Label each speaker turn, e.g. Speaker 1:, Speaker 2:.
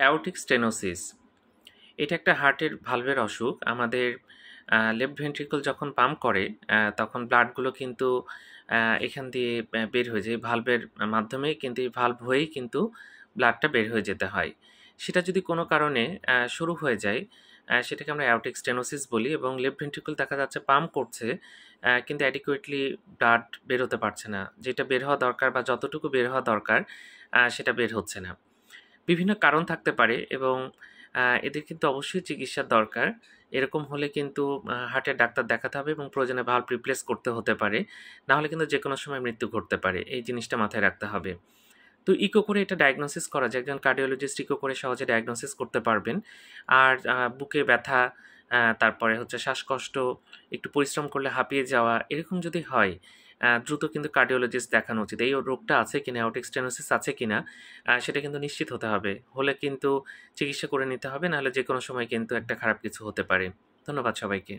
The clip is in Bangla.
Speaker 1: অ্যাওর্টিক স্টেনোসিস এটা একটা হার্টের ভালভের অসুখ। আমাদের লেফট ভেন্ট্রিকল যখন পাম্প করে তখন ব্লাডগুলো কিন্তু এখান দিয়ে বের হয়ে যায়। ভালভের মাধ্যমেই কিন্তু এই ভালভ হয়েই কিন্তু ব্লাডটা বের হয়ে যেতে হয়। সেটা যদি কোনো কারণে শুরু হয়ে যায় সেটাকে আমরা অ্যাওর্টিক স্টেনোসিস বলি এবং লেফট ভেন্ট্রিকল দেখা যাচ্ছে পাম্প করছে কিন্তু অ্যাডিকুয়েটলি ব্লাড বের হতে পারছে না। যেটা বের হওয়া দরকার বা যতটুকু বের হওয়া দরকার সেটা বের হচ্ছে না। বিভিন্ন কারণ থাকতে পারে এবং এদের কিন্তু অবশ্যই চিকিৎসার দরকার। এরকম হলে কিন্তু হার্টের ডাক্তার দেখাতে হবে এবং প্রয়োজনে ভালভ রিপ্লেস করতে হতে পারে। না হলে কিন্তু যেকোনো সময় মৃত্যু ঘটতে পারে। এই জিনিসটা মাথায় রাখতে হবে। তো ইকো করে এটা ডায়াগনোসিস করা যায়। একজন কার্ডিওলজিস্ট ইকো করে সহজে ডায়াগনোসিস করতে পারবেন। আর বুকে ব্যথা, তারপরে হচ্ছে শ্বাসকষ্ট, একটু পরিশ্রম করলে হাঁপিয়ে যাওয়া, এরকম যদি হয় দ্রুত কিন্তু কার্ডিওলজিস্ট দেখানো উচিত। এই রোগটা আছে কিনা, অ্যাওর্টিক স্টেনোসিস আছে কিনা সেটা কিন্তু নিশ্চিত হতে হবে। হলে কিন্তু চিকিৎসা করে নিতে হবে, নাহলে যেকোনো সময় কিন্তু একটা খারাপ কিছু হতে পারে। ধন্যবাদ সবাইকে।